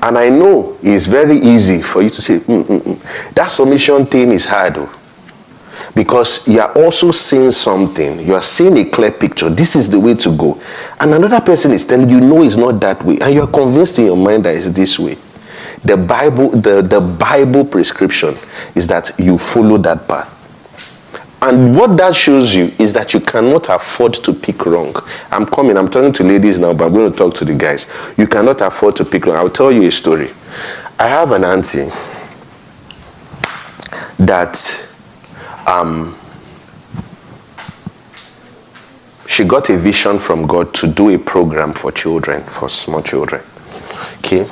And I know it's very easy for you to say, that submission thing is hard. Because you are also seeing something. You are seeing a clear picture. This is the way to go. And another person is telling you, no, it's not that way. And you are convinced in your mind that it's this way. The Bible prescription is that you follow that path. And what that shows you is that you cannot afford to pick wrong. I'm talking to ladies now, but I'm going to talk to the guys. You cannot afford to pick wrong. I'll tell you a story. I have an auntie that she got a vision from God to do a program for children, for small children. Okay?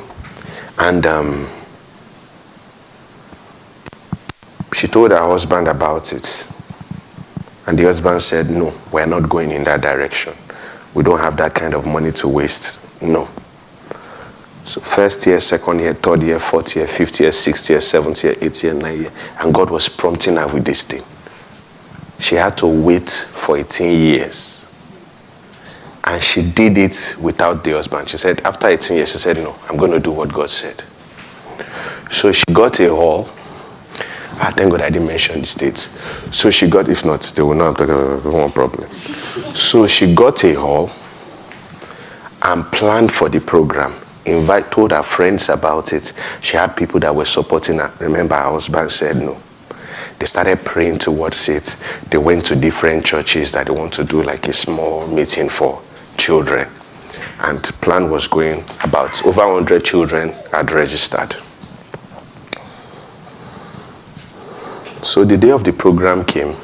And she told her husband about it. And the husband said, no, we're not going in that direction. We don't have that kind of money to waste. No. So first year, second year, third year, fourth year, fifth year, sixth year, seventh year, eighth year, ninth year. And God was prompting her with this thing. She had to wait for 18 years. And she did it without the husband. She said, after 18 years, she said, no, I'm going to do what God said. So she got a hall. Thank God I didn't mention the states. So she got, if not, they will not have one problem. So she got a hall and planned for the program. Told her friends about it. She had people that were supporting her. Remember, her husband said no. They started praying towards it. They went to different churches that they want to do like a small meeting for children. And the plan was going about over 100 children had registered. So the day of the program came.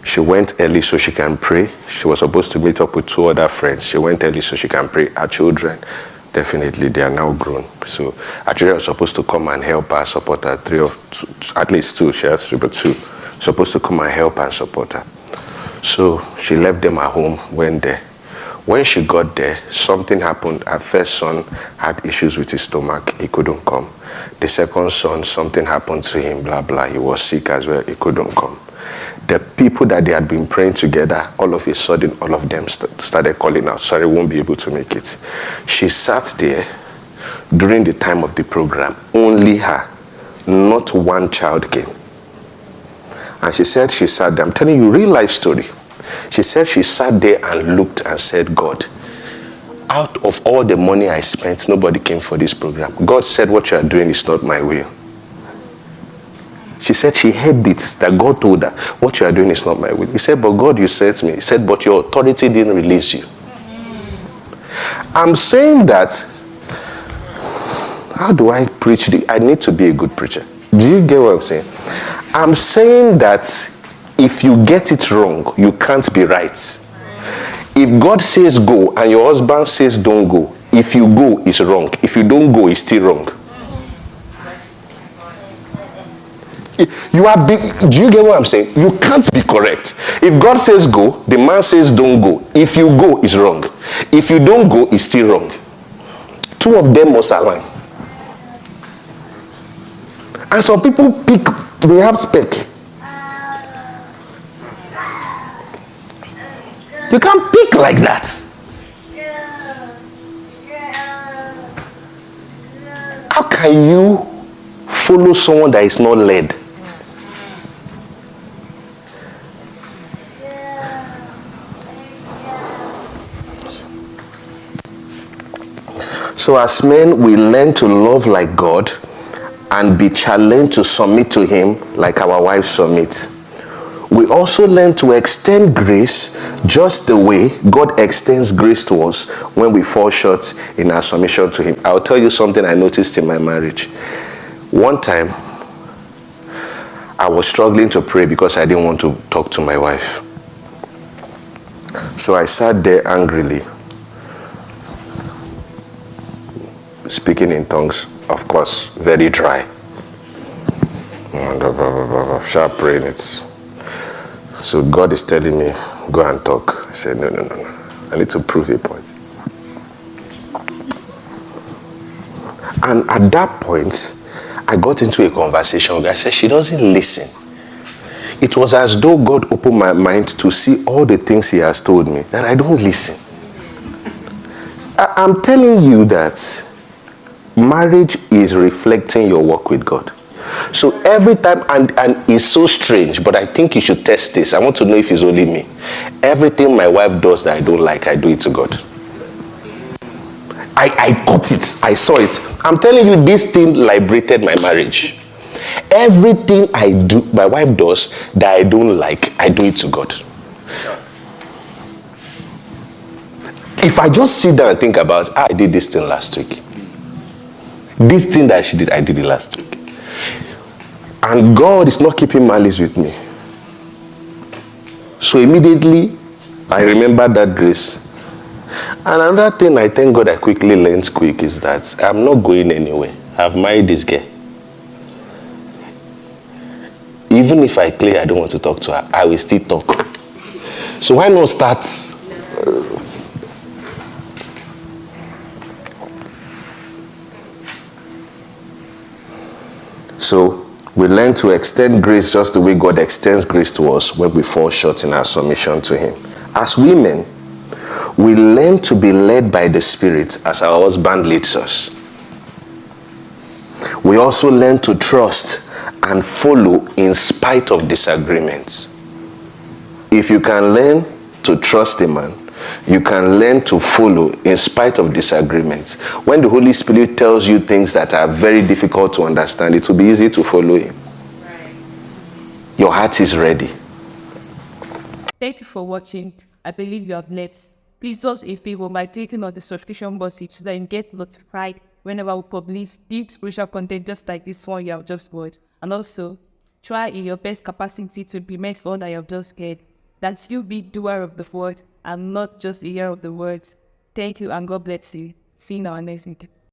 She went early so she can pray. She was supposed to meet up with 2 other friends. She went early so she can pray. Her children, definitely, they are now grown. So her children were supposed to come and help her, support her. At least 2. She has 3, but 2. Supposed to come and help her and support her. So she left them at home, went there. When she got there, something happened. Her first son had issues with his stomach. He couldn't come. The second son, something happened to him, blah, blah. He was sick as well. He couldn't come. The people that they had been praying together, all of a sudden, all of them started calling out, sorry, won't be able to make it. She sat there during the time of the program. Only her. Not one child came. And she said she sat there. I'm telling you, real life story. She said she sat there and looked and said, God, out of all the money I spent, nobody came for this program. God said, what you are doing is not my will. She said she heard it, that God told her, what you are doing is not my will. He said, but God, you sent me. He said, but your authority didn't release you. I'm saying that, how do I preach? I need to be a good preacher. Do you get what I'm saying? I'm saying that if you get it wrong, you can't be right. If God says go and your husband says don't go, if you go, it's wrong. If you don't go, it's still wrong. You are big. Do you get what I'm saying? You can't be correct. If God says go, the man says don't go. If you go, it's wrong. If you don't go, it's still wrong. 2 of them must align. And some people pick, they have spec. You can't pick like that. How can you follow someone that is not led? So as men, we learn to love like God and be challenged to submit to him like our wives submit. We also learn to extend grace just the way God extends grace to us when we fall short in our submission to him. I'll tell you something I noticed in my marriage. One time, I was struggling to pray because I didn't want to talk to my wife. So I sat there angrily, speaking in tongues, of course, very dry. Sharp praying it. So God is telling me, go and talk. I said, no. I need to prove a point. And at that point, I got into a conversation where I said, she doesn't listen. It was as though God opened my mind to see all the things he has told me, that I don't listen. I'm telling you that Marriage is reflecting your work with God. So every time, and it's so strange, but I think you should test this. I want to know if it's only me. Everything my wife does that I don't like, I do it to God. I caught it. I saw it. I'm telling you, this thing liberated my marriage. Everything I do, my wife does that I don't like, I do it to God. If I just sit down and think about, I did this thing last week. This thing that she did, I did it last week. And God is not keeping malice with me. So immediately, I remember that grace. And another thing I thank God I quickly learned quick is that I'm not going anywhere. I've married this girl. Even if I play, I don't want to talk to her, I will still talk. So why not start? So we learn to extend grace just the way God extends grace to us when we fall short in our submission to Him. As women, we learn to be led by the Spirit as our husband leads us. We also learn to trust and follow in spite of disagreements. If you can learn to trust a man, you can learn to follow in spite of disagreements. When the Holy Spirit tells you things that are very difficult to understand, it will be easy to follow Him. Right. Your heart is ready. Thank you for watching. I believe you have learned. Please do us a favor by clicking on the subscription button so that you get notified whenever we publish deep spiritual content just like this one you have just watched. And also, try in your best capacity to implement all that you have just heard. That you be doer of the word and not just a hearer of the words. Thank you and God bless you. See you in our next video.